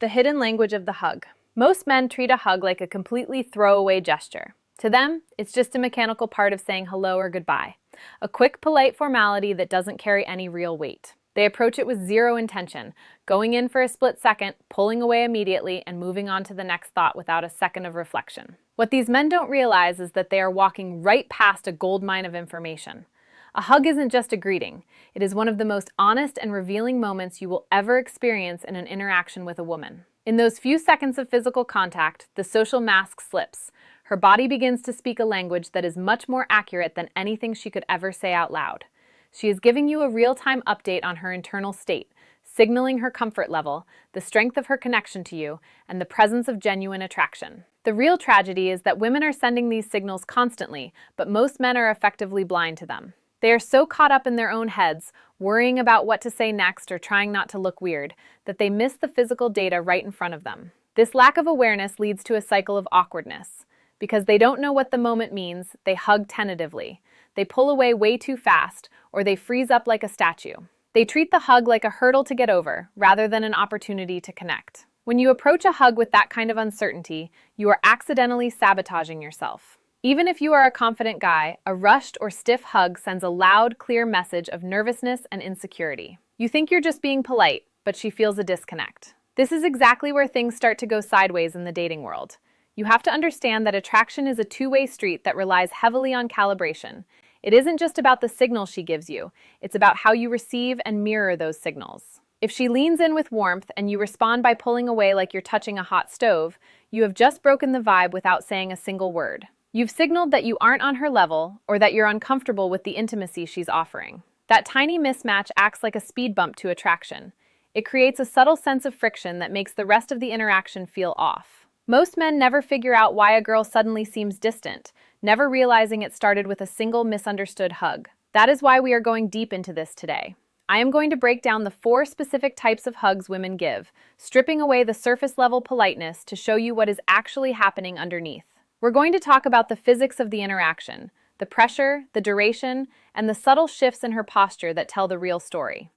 The hidden language of the hug. Most men treat a hug like a completely throwaway gesture. To them, it's just a mechanical part of saying hello or goodbye. A quick, polite formality that doesn't carry any real weight. They approach it with zero intention, going in for a split second, pulling away immediately, and moving on to the next thought without a second of reflection. What these men don't realize is that they are walking right past a goldmine of information. A hug isn't just a greeting. It is one of the most honest and revealing moments you will ever experience in an interaction with a woman. In those few seconds of physical contact, the social mask slips. Her body begins to speak a language that is much more accurate than anything she could ever say out loud. She is giving you a real-time update on her internal state, signaling her comfort level, the strength of her connection to you, and the presence of genuine attraction. The real tragedy is that women are sending these signals constantly, but most men are effectively blind to them. They are so caught up in their own heads, worrying about what to say next or trying not to look weird, that they miss the physical data right in front of them. This lack of awareness leads to a cycle of awkwardness. Because they don't know what the moment means, they hug tentatively. They pull away way too fast, or they freeze up like a statue. They treat the hug like a hurdle to get over, rather than an opportunity to connect. When you approach a hug with that kind of uncertainty, you are accidentally sabotaging yourself. Even if you are a confident guy, a rushed or stiff hug sends a loud, clear message of nervousness and insecurity. You think you're just being polite, but she feels a disconnect. This is exactly where things start to go sideways in the dating world. You have to understand that attraction is a two-way street that relies heavily on calibration. It isn't just about the signal she gives you, it's about how you receive and mirror those signals. If she leans in with warmth and you respond by pulling away like you're touching a hot stove, you have just broken the vibe without saying a single word. You've signaled that you aren't on her level or that you're uncomfortable with the intimacy she's offering. That tiny mismatch acts like a speed bump to attraction. It creates a subtle sense of friction that makes the rest of the interaction feel off. Most men never figure out why a girl suddenly seems distant, never realizing it started with a single misunderstood hug. That is why we are going deep into this today. I am going to break down the 4 specific types of hugs women give, stripping away the surface-level politeness to show you what is actually happening underneath. We're going to talk about the physics of the interaction, the pressure, the duration, and the subtle shifts in her posture that tell the real story.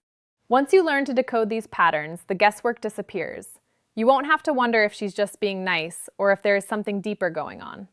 Once you learn to decode these patterns, the guesswork disappears. You won't have to wonder if she's just being nice or if there is something deeper going on.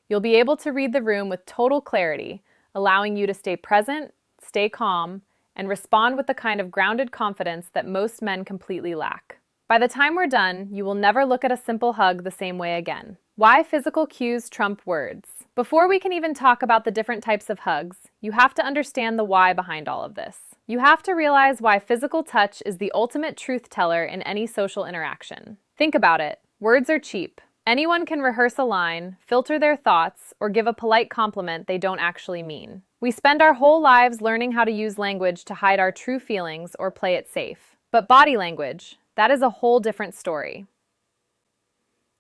You'll be able to read the room with total clarity, allowing you to stay present, stay calm, and respond with the kind of grounded confidence that most men completely lack. By the time we're done, you will never look at a simple hug the same way again. Why physical cues trump words? Before we can even talk about the different types of hugs, you have to understand the why behind all of this. You have to realize why physical touch is the ultimate truth teller in any social interaction. Think about it. Words are cheap. Anyone can rehearse a line, filter their thoughts, or give a polite compliment they don't actually mean. We spend our whole lives learning how to use language to hide our true feelings or play it safe. But body language, that is a whole different story.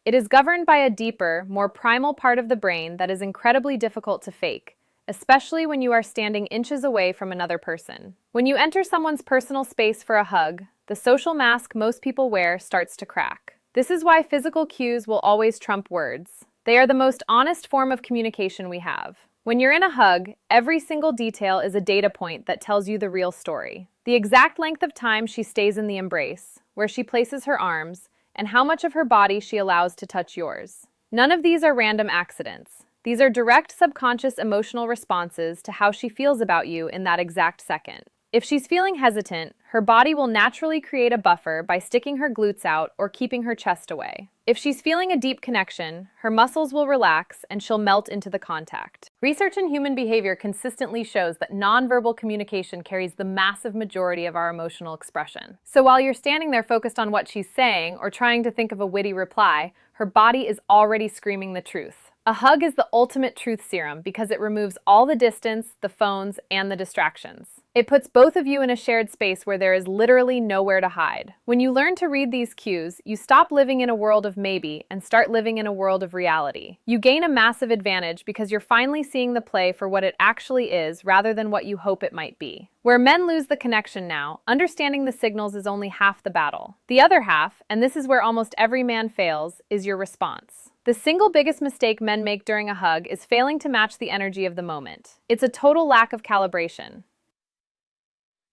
It is governed by a deeper, more primal part of the brain that is incredibly difficult to fake, especially when you are standing inches away from another person. When you enter someone's personal space for a hug, the social mask most people wear starts to crack. This is why physical cues will always trump words. They are the most honest form of communication we have. When you're in a hug, every single detail is a data point that tells you the real story. The exact length of time she stays in the embrace, where she places her arms, and how much of her body she allows to touch yours. None of these are random accidents. These are direct subconscious emotional responses to how she feels about you in that exact second. If she's feeling hesitant, her body will naturally create a buffer by sticking her glutes out or keeping her chest away. If she's feeling a deep connection, her muscles will relax and she'll melt into the contact. Research in human behavior consistently shows that nonverbal communication carries the massive majority of our emotional expression. So while you're standing there focused on what she's saying or trying to think of a witty reply, her body is already screaming the truth. A hug is the ultimate truth serum because it removes all the distance, the phones, and the distractions. It puts both of you in a shared space where there is literally nowhere to hide. When you learn to read these cues, you stop living in a world of maybe and start living in a world of reality. You gain a massive advantage because you're finally seeing the play for what it actually is rather than what you hope it might be. Where men lose the connection now, understanding the signals is only half the battle. The other half, and this is where almost every man fails, is your response. The single biggest mistake men make during a hug is failing to match the energy of the moment. It's a total lack of calibration.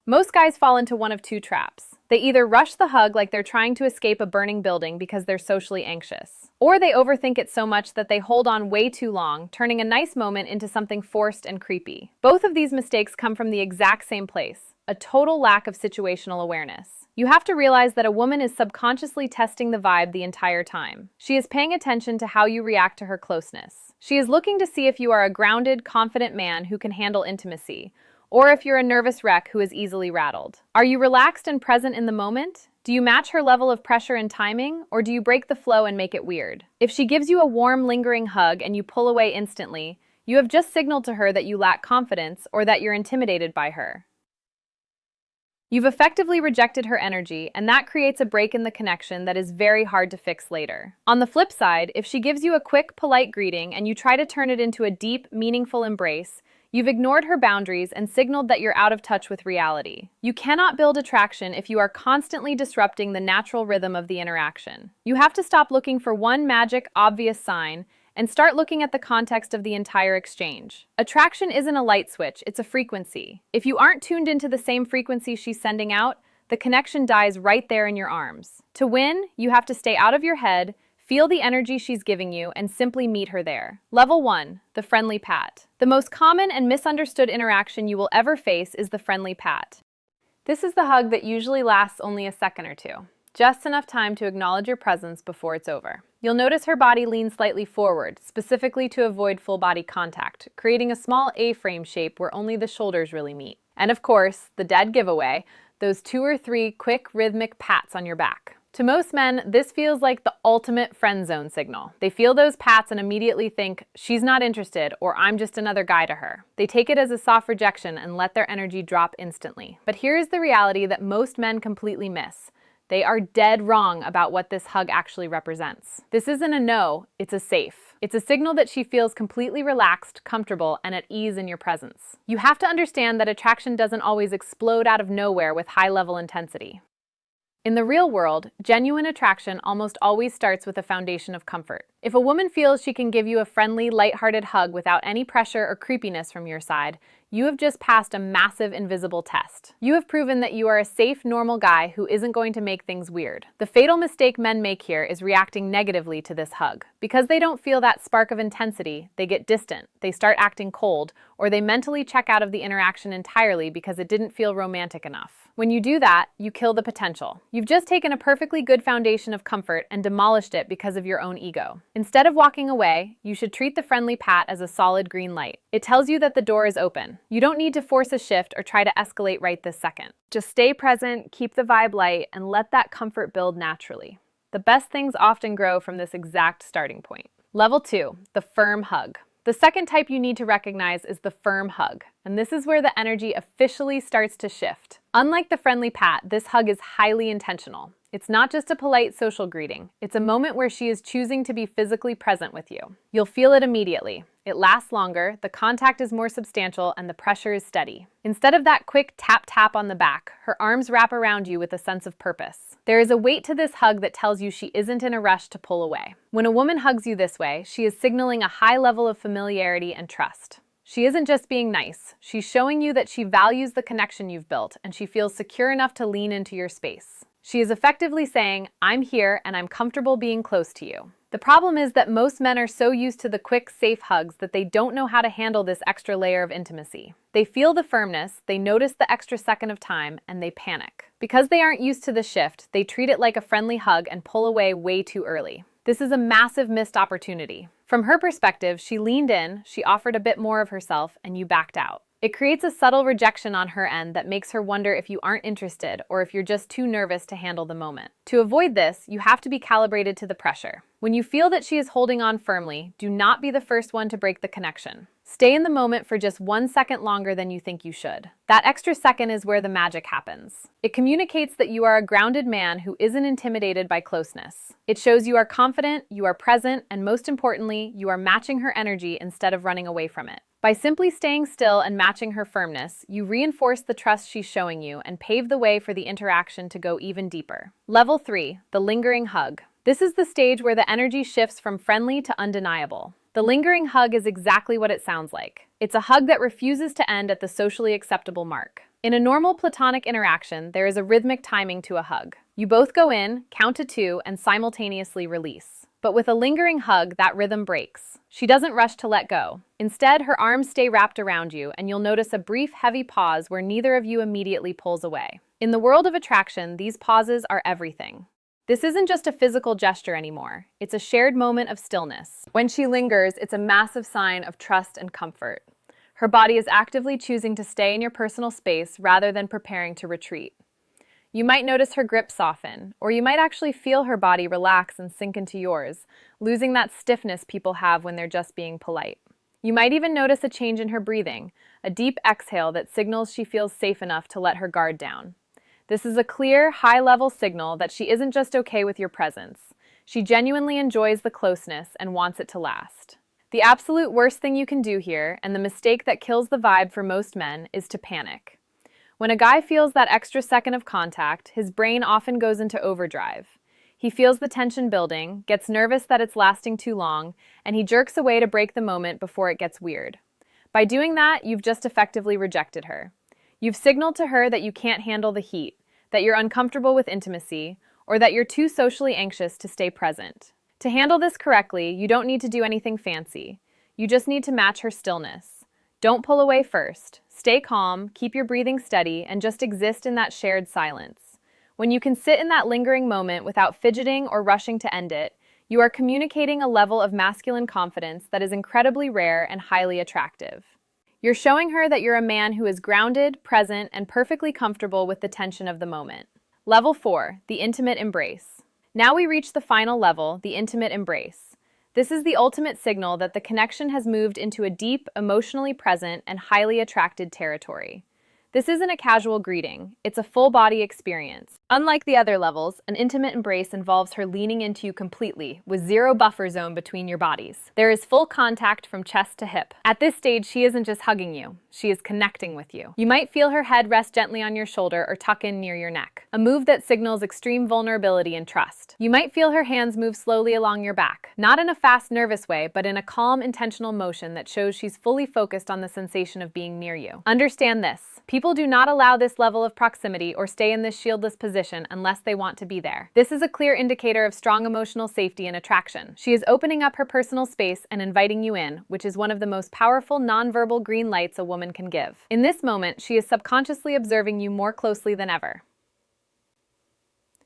Most guys fall into one of two traps. They either rush the hug like they're trying to escape a burning building because they're socially anxious, or they overthink it so much that they hold on way too long, turning a nice moment into something forced and creepy. Both of these mistakes come from the exact same place: a total lack of situational awareness. You have to realize that a woman is subconsciously testing the vibe the entire time. She is paying attention to how you react to her closeness. She is looking to see if you are a grounded, confident man who can handle intimacy, or if you're a nervous wreck who is easily rattled. Are you relaxed and present in the moment? Do you match her level of pressure and timing, or do you break the flow and make it weird? If she gives you a warm, lingering hug and you pull away instantly, you have just signaled to her that you lack confidence or that you're intimidated by her. You've effectively rejected her energy, and that creates a break in the connection that is very hard to fix later. On the flip side, if she gives you a quick, polite greeting and you try to turn it into a deep, meaningful embrace, you've ignored her boundaries and signaled that you're out of touch with reality. You cannot build attraction if you are constantly disrupting the natural rhythm of the interaction. You have to stop looking for one magic, obvious sign and start looking at the context of the entire exchange. Attraction isn't a light switch, it's a frequency. If you aren't tuned into the same frequency she's sending out, the connection dies right there in your arms. To win, you have to stay out of your head, feel the energy she's giving you, and simply meet her there. Level 1, the friendly pat. The most common and misunderstood interaction you will ever face is the friendly pat. This is the hug that usually lasts only a second or two, just enough time to acknowledge your presence before it's over. You'll notice her body lean slightly forward, specifically to avoid full body contact, creating a small A-frame shape where only the shoulders really meet. And of course, the dead giveaway, those 2 or 3 quick rhythmic pats on your back. To most men, this feels like the ultimate friend zone signal. They feel those pats and immediately think, she's not interested, or I'm just another guy to her. They take it as a soft rejection and let their energy drop instantly. But here's the reality that most men completely miss. They are dead wrong about what this hug actually represents. This isn't a no, it's a safe. It's a signal that she feels completely relaxed, comfortable, and at ease in your presence. You have to understand that attraction doesn't always explode out of nowhere with high-level intensity. In the real world, genuine attraction almost always starts with a foundation of comfort. If a woman feels she can give you a friendly, lighthearted hug without any pressure or creepiness from your side, you have just passed a massive invisible test. You have proven that you are a safe, normal guy who isn't going to make things weird. The fatal mistake men make here is reacting negatively to this hug. Because they don't feel that spark of intensity, they get distant, they start acting cold, or they mentally check out of the interaction entirely because it didn't feel romantic enough. When you do that, you kill the potential. You've just taken a perfectly good foundation of comfort and demolished it because of your own ego. Instead of walking away, you should treat the friendly pat as a solid green light. It tells you that the door is open. You don't need to force a shift or try to escalate right this second. Just stay present, keep the vibe light, and let that comfort build naturally. The best things often grow from this exact starting point. Level 2, the firm hug. The second type you need to recognize is the firm hug, and this is where the energy officially starts to shift. Unlike the friendly pat, this hug is highly intentional. It's not just a polite social greeting. It's a moment where she is choosing to be physically present with you. You'll feel it immediately. It lasts longer, the contact is more substantial, and the pressure is steady. Instead of that quick tap-tap on the back, her arms wrap around you with a sense of purpose. There is a weight to this hug that tells you she isn't in a rush to pull away. When a woman hugs you this way, she is signaling a high level of familiarity and trust. She isn't just being nice. She's showing you that she values the connection you've built, and she feels secure enough to lean into your space. She is effectively saying, I'm here and I'm comfortable being close to you. The problem is that most men are so used to the quick, safe hugs that they don't know how to handle this extra layer of intimacy. They feel the firmness, they notice the extra second of time, and they panic. Because they aren't used to the shift, they treat it like a friendly hug and pull away way too early. This is a massive missed opportunity. From her perspective, she leaned in, she offered a bit more of herself, and you backed out. It creates a subtle rejection on her end that makes her wonder if you aren't interested or if you're just too nervous to handle the moment. To avoid this, you have to be calibrated to the pressure. When you feel that she is holding on firmly, do not be the first one to break the connection. Stay in the moment for just 1 second longer than you think you should. That extra second is where the magic happens. It communicates that you are a grounded man who isn't intimidated by closeness. It shows you are confident, you are present, and most importantly, you are matching her energy instead of running away from it. By simply staying still and matching her firmness, you reinforce the trust she's showing you and pave the way for the interaction to go even deeper. Level 3, the lingering hug. This is the stage where the energy shifts from friendly to undeniable. The lingering hug is exactly what it sounds like. It's a hug that refuses to end at the socially acceptable mark. In a normal platonic interaction, there is a rhythmic timing to a hug. You both go in, count to 2, and simultaneously release. But with a lingering hug, that rhythm breaks. She doesn't rush to let go. Instead, her arms stay wrapped around you, and you'll notice a brief, heavy pause where neither of you immediately pulls away. In the world of attraction, these pauses are everything. This isn't just a physical gesture anymore. It's a shared moment of stillness. When she lingers, it's a massive sign of trust and comfort. Her body is actively choosing to stay in your personal space rather than preparing to retreat. You might notice her grip soften, or you might actually feel her body relax and sink into yours, losing that stiffness people have when they're just being polite. You might even notice a change in her breathing, a deep exhale that signals she feels safe enough to let her guard down. This is a clear, high-level signal that she isn't just okay with your presence. She genuinely enjoys the closeness and wants it to last. The absolute worst thing you can do here, and the mistake that kills the vibe for most men, is to panic. When a guy feels that extra second of contact, his brain often goes into overdrive. He feels the tension building, gets nervous that it's lasting too long, and he jerks away to break the moment before it gets weird. By doing that, you've just effectively rejected her. You've signaled to her that you can't handle the heat, that you're uncomfortable with intimacy, or that you're too socially anxious to stay present. To handle this correctly, you don't need to do anything fancy. You just need to match her stillness. Don't pull away first. Stay calm, keep your breathing steady, and just exist in that shared silence. When you can sit in that lingering moment without fidgeting or rushing to end it, you are communicating a level of masculine confidence that is incredibly rare and highly attractive. You're showing her that you're a man who is grounded, present, and perfectly comfortable with the tension of the moment. Level 4, the intimate embrace. Now we reach the final level, the intimate embrace. This is the ultimate signal that the connection has moved into a deep, emotionally present, and highly attracted territory. This isn't a casual greeting, it's a full-body experience. Unlike the other levels, an intimate embrace involves her leaning into you completely, with zero buffer zone between your bodies. There is full contact from chest to hip. At this stage, she isn't just hugging you, she is connecting with you. You might feel her head rest gently on your shoulder or tuck in near your neck, a move that signals extreme vulnerability and trust. You might feel her hands move slowly along your back, not in a fast, nervous way, but in a calm, intentional motion that shows she's fully focused on the sensation of being near you. Understand this. People do not allow this level of proximity or stay in this shieldless position unless they want to be there. This is a clear indicator of strong emotional safety and attraction. She is opening up her personal space and inviting you in, which is one of the most powerful nonverbal green lights a woman can give. In this moment, she is subconsciously observing you more closely than ever.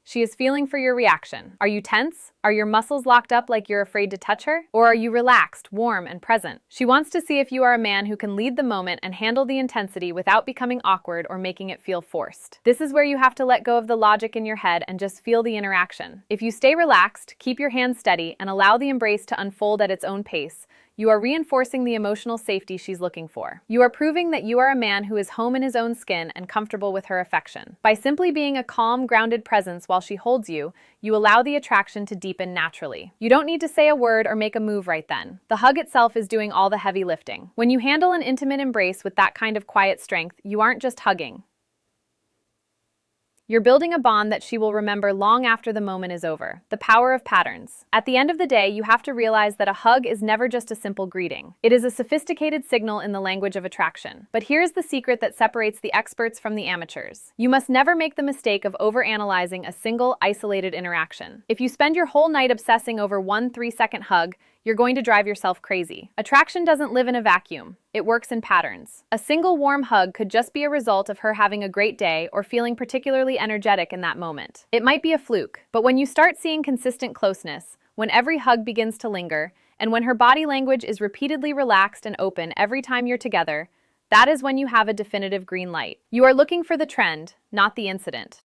She is feeling for your reaction. Are you tense? Are your muscles locked up like you're afraid to touch her? Or are you relaxed, warm, and present? She wants to see if you are a man who can lead the moment and handle the intensity without becoming awkward or making it feel forced. This is where you have to let go of the logic in your head and just feel the interaction. If you stay relaxed, keep your hands steady, and allow the embrace to unfold at its own pace, you are reinforcing the emotional safety she's looking for. You are proving that you are a man who is home in his own skin and comfortable with her affection. By simply being a calm, grounded presence while she holds you, you allow the attraction to deepen naturally. You don't need to say a word or make a move right then. The hug itself is doing all the heavy lifting. When you handle an intimate embrace with that kind of quiet strength, you aren't just hugging. You're building a bond that she will remember long after the moment is over. The power of patterns. At the end of the day, you have to realize that a hug is never just a simple greeting. It is a sophisticated signal in the language of attraction. But here's the secret that separates the experts from the amateurs. You must never make the mistake of overanalyzing a single, isolated interaction. If you spend your whole night obsessing over one 3-second hug, you're going to drive yourself crazy. Attraction doesn't live in a vacuum. It works in patterns. A single warm hug could just be a result of her having a great day or feeling particularly energetic in that moment. It might be a fluke, but when you start seeing consistent closeness, when every hug begins to linger, and when her body language is repeatedly relaxed and open every time you're together, that is when you have a definitive green light. You are looking for the trend, not the incident.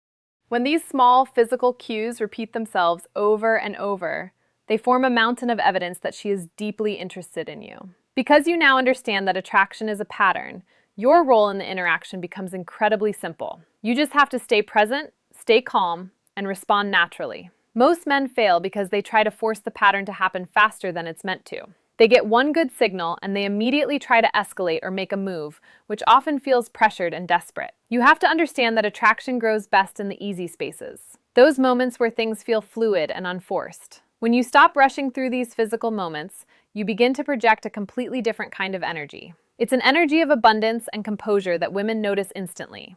When these small physical cues repeat themselves over and over, they form a mountain of evidence that she is deeply interested in you. Because you now understand that attraction is a pattern, your role in the interaction becomes incredibly simple. You just have to stay present, stay calm, and respond naturally. Most men fail because they try to force the pattern to happen faster than it's meant to. They get one good signal and they immediately try to escalate or make a move, which often feels pressured and desperate. You have to understand that attraction grows best in the easy spaces. Those moments where things feel fluid and unforced. When you stop rushing through these physical moments, you begin to project a completely different kind of energy. It's an energy of abundance and composure that women notice instantly.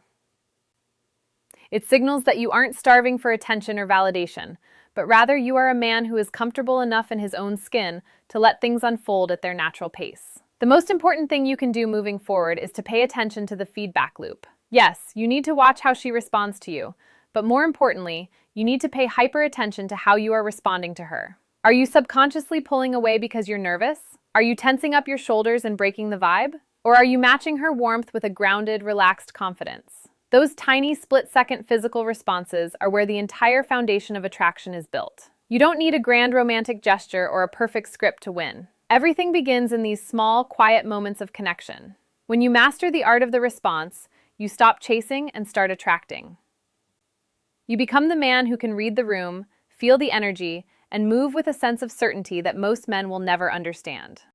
It signals that you aren't starving for attention or validation, but rather you are a man who is comfortable enough in his own skin to let things unfold at their natural pace. The most important thing you can do moving forward is to pay attention to the feedback loop. Yes, you need to watch how she responds to you, but more importantly, you need to pay hyper attention to how you are responding to her. Are you subconsciously pulling away because you're nervous? Are you tensing up your shoulders and breaking the vibe? Or are you matching her warmth with a grounded, relaxed confidence? Those tiny split-second physical responses are where the entire foundation of attraction is built. You don't need a grand romantic gesture or a perfect script to win. Everything begins in these small, quiet moments of connection. When you master the art of the response, you stop chasing and start attracting. You become the man who can read the room, feel the energy, and move with a sense of certainty that most men will never understand.